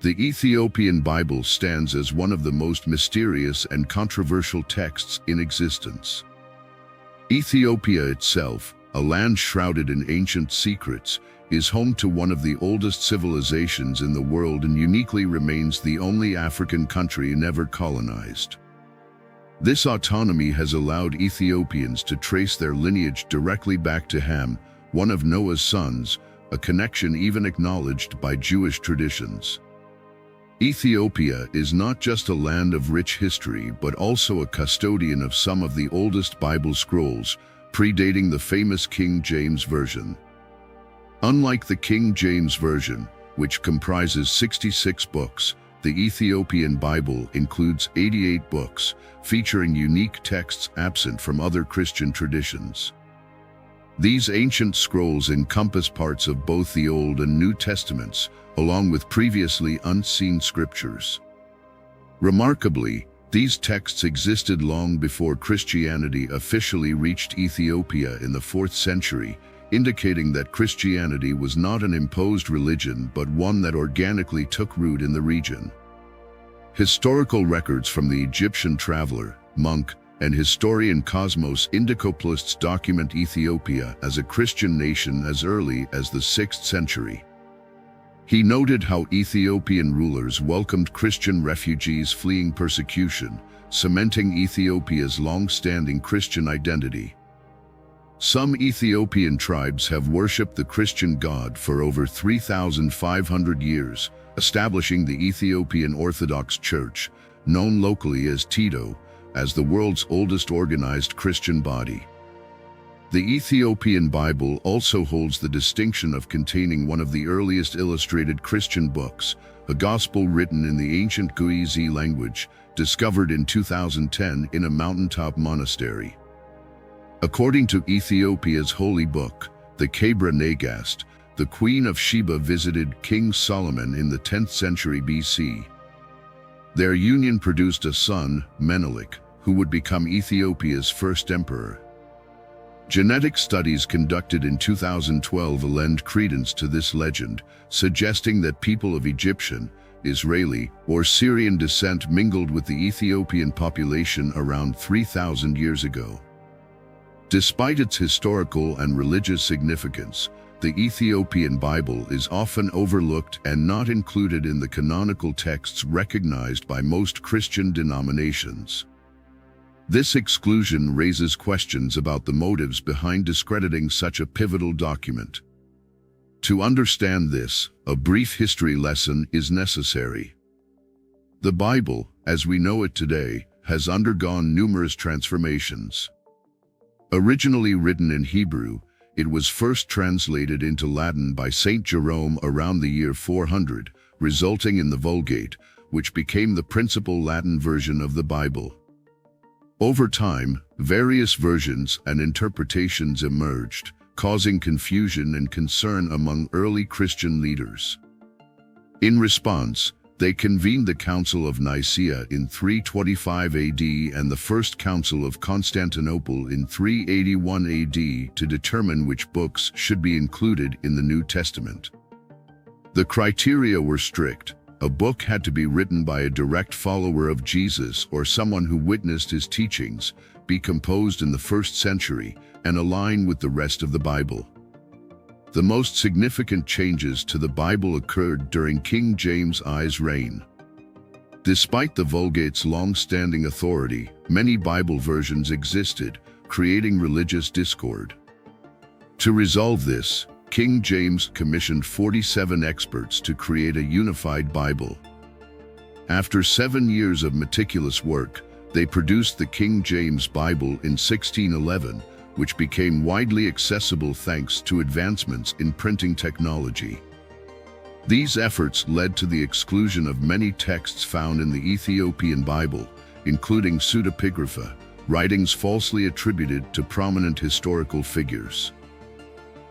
The Ethiopian Bible stands as one of the most mysterious and controversial texts in existence. Ethiopia itself, a land shrouded in ancient secrets, is home to one of the oldest civilizations in the world and uniquely remains the only African country never colonized. This autonomy has allowed Ethiopians to trace their lineage directly back to Ham, one of Noah's sons, a connection even acknowledged by Jewish traditions. Ethiopia is not just a land of rich history but also a custodian of some of the oldest Bible scrolls, predating the famous King James Version. Unlike the King James Version, which comprises 66 books, the Ethiopian Bible includes 88 books, featuring unique texts absent from other Christian traditions. These ancient scrolls encompass parts of both the Old and New Testaments, along with previously unseen scriptures. Remarkably, these texts existed long before Christianity officially reached Ethiopia in the 4th century, indicating that Christianity was not an imposed religion but one that organically took root in the region. Historical records from the Egyptian traveler, monk, and historian Cosmos Indicopoulos document Ethiopia as a Christian nation as early as the 6th century. He noted how Ethiopian rulers welcomed Christian refugees fleeing persecution, cementing Ethiopia's long-standing Christian identity. Some Ethiopian tribes have worshipped the Christian God for over 3,500 years, establishing the Ethiopian Orthodox Church, known locally as Tito, as the world's oldest organized Christian body. The Ethiopian Bible also holds the distinction of containing one of the earliest illustrated Christian books, a gospel written in the ancient Guizi language, discovered in 2010 in a mountaintop monastery. According to Ethiopia's holy book, the Kebra Nagast, the Queen of Sheba visited King Solomon in the 10th century BC. Their union produced a son, Menelik, who would become Ethiopia's first emperor. Genetic studies conducted in 2012 lend credence to this legend, suggesting that people of Egyptian, Israeli, or Syrian descent mingled with the Ethiopian population around 3,000 years ago. Despite its historical and religious significance, the Ethiopian Bible is often overlooked and not included in the canonical texts recognized by most Christian denominations. This exclusion raises questions about the motives behind discrediting such a pivotal document. To understand this, a brief history lesson is necessary. The Bible, as we know it today, has undergone numerous transformations. Originally written in Hebrew, it was first translated into Latin by Saint Jerome around the year 400, resulting in the Vulgate, which became the principal Latin version of the Bible. Over time, various versions and interpretations emerged, causing confusion and concern among early Christian leaders. In response, they convened the Council of Nicaea in 325 AD and the First Council of Constantinople in 381 AD to determine which books should be included in the New Testament. The criteria were strict. A book had to be written by a direct follower of Jesus or someone who witnessed his teachings, be composed in the 1st century, and align with the rest of the Bible. The most significant changes to the Bible occurred during King James I's reign. Despite the Vulgate's long-standing authority, many Bible versions existed, creating religious discord. To resolve this, King James commissioned 47 experts to create a unified Bible. After 7 years of meticulous work, they produced the King James Bible in 1611, which became widely accessible thanks to advancements in printing technology. These efforts led to the exclusion of many texts found in the Ethiopian Bible, including pseudepigrapha, writings falsely attributed to prominent historical figures.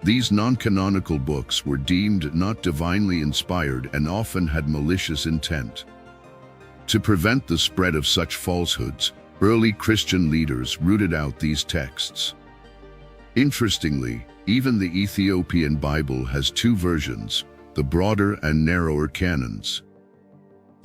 These non-canonical books were deemed not divinely inspired and often had malicious intent. To prevent the spread of such falsehoods, early Christian leaders rooted out these texts. Interestingly, even the Ethiopian Bible has two versions, the broader and narrower canons.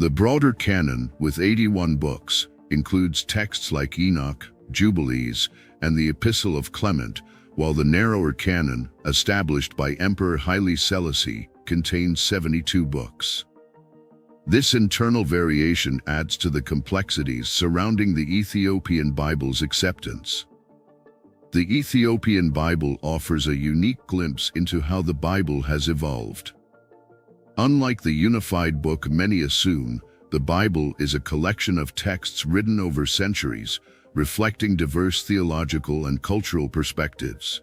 The broader canon, with 81 books, includes texts like Enoch, Jubilees, and the Epistle of Clement, while the narrower canon, established by Emperor Haile Selassie, contains 72 books. This internal variation adds to the complexities surrounding the Ethiopian Bible's acceptance. The Ethiopian Bible offers a unique glimpse into how the Bible has evolved. Unlike the unified book many assume, the Bible is a collection of texts written over centuries, reflecting diverse theological and cultural perspectives.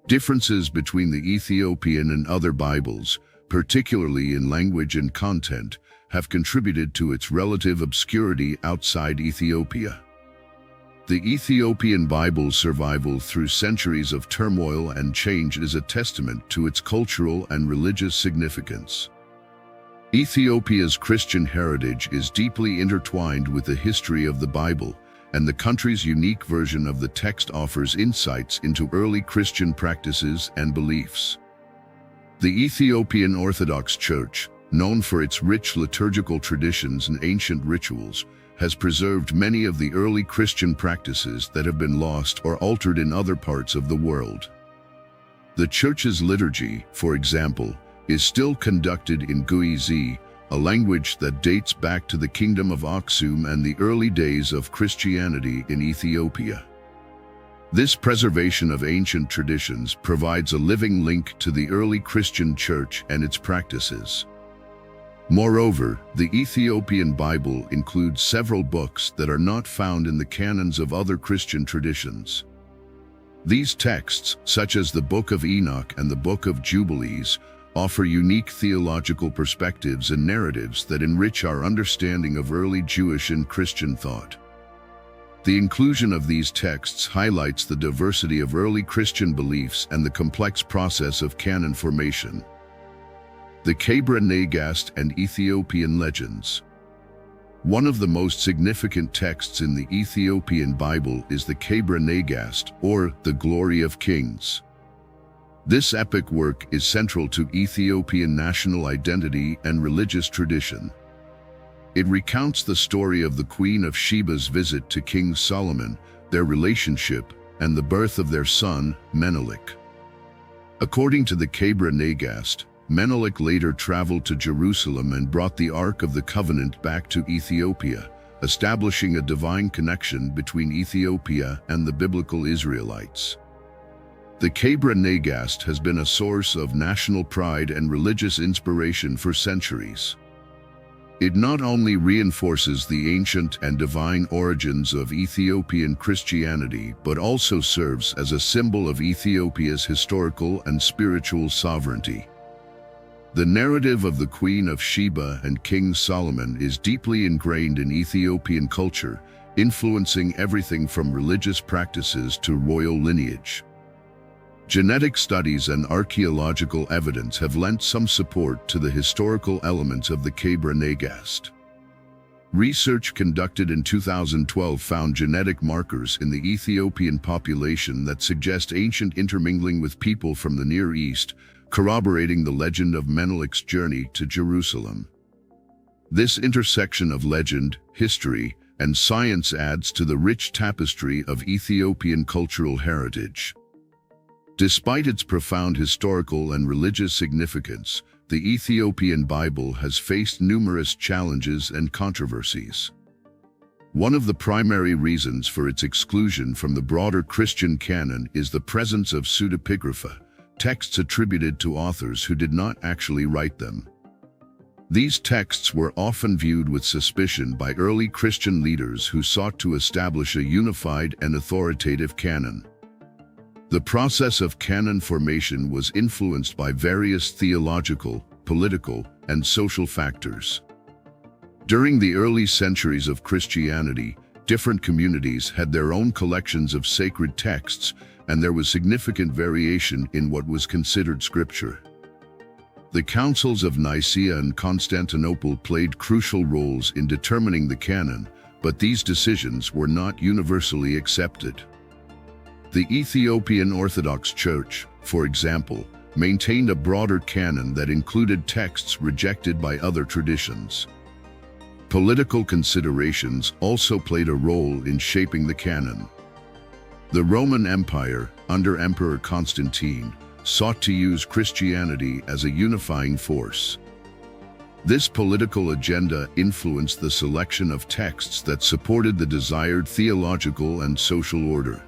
Differences between the Ethiopian and other Bibles, particularly in language and content, have contributed to its relative obscurity outside Ethiopia. The Ethiopian Bible's survival through centuries of turmoil and change is a testament to its cultural and religious significance. Ethiopia's Christian heritage is deeply intertwined with the history of the Bible, and the country's unique version of the text offers insights into early Christian practices and beliefs. The Ethiopian Orthodox Church, known for its rich liturgical traditions and ancient rituals, has preserved many of the early Christian practices that have been lost or altered in other parts of the world. The Church's liturgy, for example, is still conducted in Guizi, a language that dates back to the Kingdom of Aksum and the early days of Christianity in Ethiopia. This preservation of ancient traditions provides a living link to the early Christian Church and its practices. Moreover, the Ethiopian Bible includes several books that are not found in the canons of other Christian traditions. These texts, such as the Book of Enoch and the Book of Jubilees, offer unique theological perspectives and narratives that enrich our understanding of early Jewish and Christian thought. The inclusion of these texts highlights the diversity of early Christian beliefs and the complex process of canon formation. The Kebra Nagast and Ethiopian Legends. One of the most significant texts in the Ethiopian Bible is the Kebra Nagast, or the Glory of Kings. This epic work is central to Ethiopian national identity and religious tradition. It recounts the story of the Queen of Sheba's visit to King Solomon, their relationship, and the birth of their son, Menelik. According to the Kebra Nagast, Menelik later traveled to Jerusalem and brought the Ark of the Covenant back to Ethiopia, establishing a divine connection between Ethiopia and the biblical Israelites. The Kebra Nagast has been a source of national pride and religious inspiration for centuries. It not only reinforces the ancient and divine origins of Ethiopian Christianity, but also serves as a symbol of Ethiopia's historical and spiritual sovereignty. The narrative of the Queen of Sheba and King Solomon is deeply ingrained in Ethiopian culture, influencing everything from religious practices to royal lineage. Genetic studies and archaeological evidence have lent some support to the historical elements of the Kebra Nagast. Research conducted in 2012 found genetic markers in the Ethiopian population that suggest ancient intermingling with people from the Near East, corroborating the legend of Menelik's journey to Jerusalem. This intersection of legend, history, and science adds to the rich tapestry of Ethiopian cultural heritage. Despite its profound historical and religious significance, the Ethiopian Bible has faced numerous challenges and controversies. One of the primary reasons for its exclusion from the broader Christian canon is the presence of pseudepigrapha, texts attributed to authors who did not actually write them. These texts were often viewed with suspicion by early Christian leaders who sought to establish a unified and authoritative canon. The process of canon formation was influenced by various theological, political, and social factors. During the early centuries of Christianity, different communities had their own collections of sacred texts, and there was significant variation in what was considered scripture. The councils of Nicaea and Constantinople played crucial roles in determining the canon, but these decisions were not universally accepted. The Ethiopian Orthodox Church, for example, maintained a broader canon that included texts rejected by other traditions. Political considerations also played a role in shaping the canon. The Roman Empire, under Emperor Constantine, sought to use Christianity as a unifying force. This political agenda influenced the selection of texts that supported the desired theological and social order.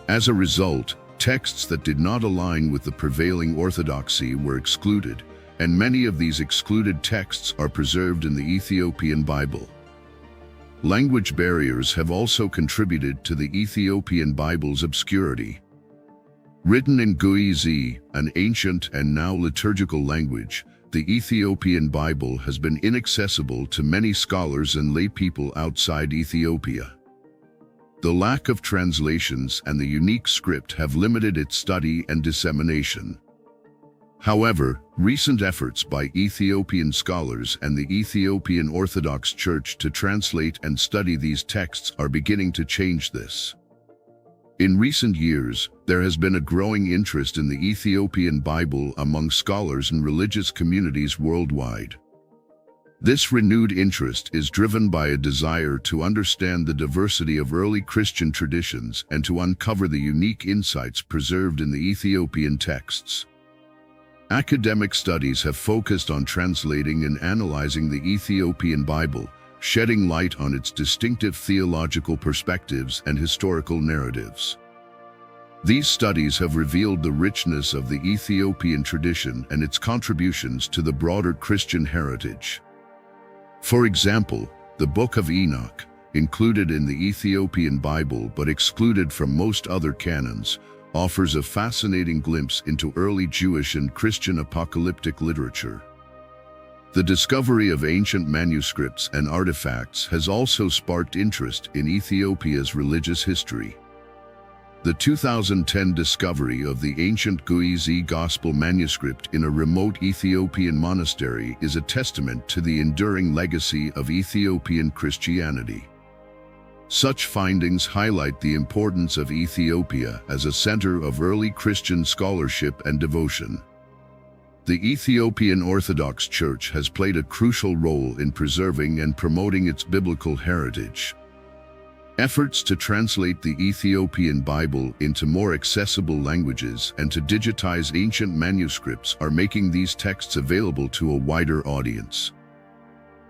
As a result, texts that did not align with the prevailing orthodoxy were excluded, and many of these excluded texts are preserved in the Ethiopian Bible. Language barriers have also contributed to the Ethiopian Bible's obscurity. Written in Guizi, an ancient and now liturgical language, the Ethiopian Bible has been inaccessible to many scholars and lay people outside Ethiopia. The lack of translations and the unique script have limited its study and dissemination. However, recent efforts by Ethiopian scholars and the Ethiopian Orthodox Church to translate and study these texts are beginning to change this. In recent years, there has been a growing interest in the Ethiopian Bible among scholars and religious communities worldwide. This renewed interest is driven by a desire to understand the diversity of early Christian traditions and to uncover the unique insights preserved in the Ethiopian texts. Academic studies have focused on translating and analyzing the Ethiopian Bible, shedding light on its distinctive theological perspectives and historical narratives. These studies have revealed the richness of the Ethiopian tradition and its contributions to the broader Christian heritage. For example, the Book of Enoch, included in the Ethiopian Bible but excluded from most other canons, offers a fascinating glimpse into early Jewish and Christian apocalyptic literature. The discovery of ancient manuscripts and artifacts has also sparked interest in Ethiopia's religious history. The 2010 discovery of the ancient Guizi Gospel manuscript in a remote Ethiopian monastery is a testament to the enduring legacy of Ethiopian Christianity. Such findings highlight the importance of Ethiopia as a center of early Christian scholarship and devotion. The Ethiopian Orthodox Church has played a crucial role in preserving and promoting its biblical heritage. Efforts to translate the Ethiopian Bible into more accessible languages and to digitize ancient manuscripts are making these texts available to a wider audience.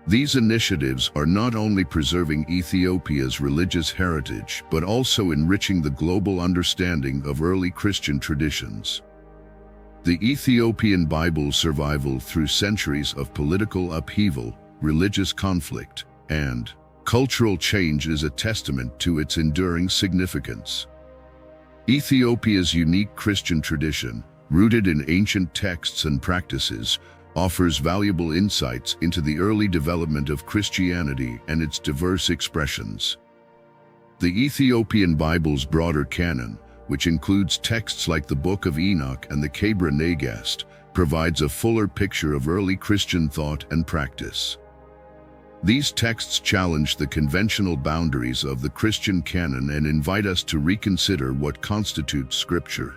These initiatives are not only preserving Ethiopia's religious heritage, but also enriching the global understanding of early Christian traditions. The Ethiopian Bible's survival through centuries of political upheaval, religious conflict, and cultural change is a testament to its enduring significance. Ethiopia's unique Christian tradition, rooted in ancient texts and practices, offers valuable insights into the early development of Christianity and its diverse expressions. The Ethiopian Bible's broader canon, which includes texts like the Book of Enoch and the Kebra Nagast, provides a fuller picture of early Christian thought and practice. These texts challenge the conventional boundaries of the Christian canon and invite us to reconsider what constitutes Scripture.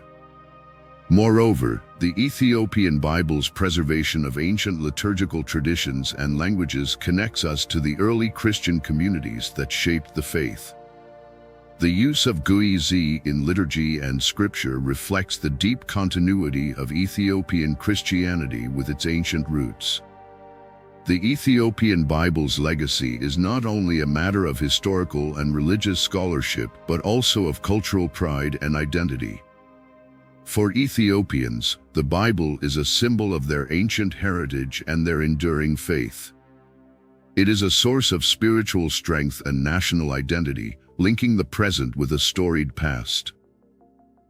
Moreover, the Ethiopian Bible's preservation of ancient liturgical traditions and languages connects us to the early Christian communities that shaped the faith. The use of Guizi in liturgy and scripture reflects the deep continuity of Ethiopian Christianity with its ancient roots. The Ethiopian Bible's legacy is not only a matter of historical and religious scholarship, but also of cultural pride and identity. For Ethiopians, the Bible is a symbol of their ancient heritage and their enduring faith. It is a source of spiritual strength and national identity, linking the present with a storied past.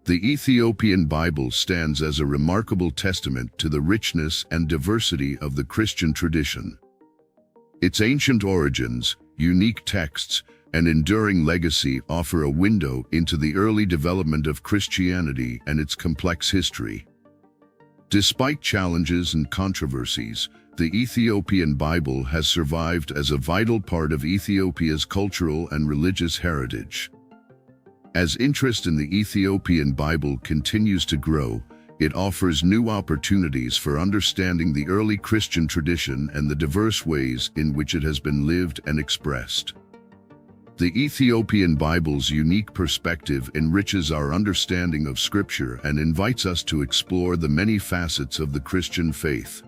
The Ethiopian Bible stands as a remarkable testament to the richness and diversity of the Christian tradition. Its ancient origins, unique texts, and enduring legacy offer a window into the early development of Christianity and its complex history. Despite challenges and controversies, the Ethiopian Bible has survived as a vital part of Ethiopia's cultural and religious heritage. As interest in the Ethiopian Bible continues to grow, It offers new opportunities for understanding the early Christian tradition and the diverse ways in which it has been lived and expressed. The Ethiopian Bible's unique perspective enriches our understanding of Scripture and invites us to explore the many facets of the Christian faith.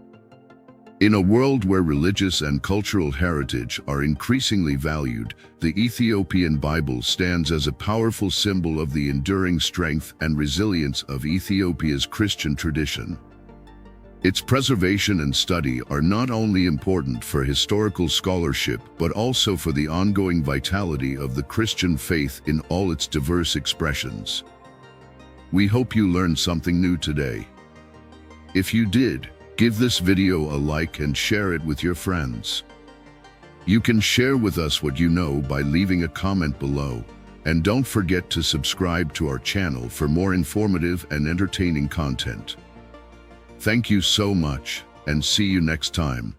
In a world where religious and cultural heritage are increasingly valued, the Ethiopian Bible stands as a powerful symbol of the enduring strength and resilience of Ethiopia's Christian tradition. Its preservation and study are not only important for historical scholarship, but also for the ongoing vitality of the Christian faith in all its diverse expressions. We hope you learned something new today. If you did, give this video a like and share it with your friends. You can share with us what you know by leaving a comment below, and don't forget to subscribe to our channel for more informative and entertaining content. Thank you so much, and see you next time.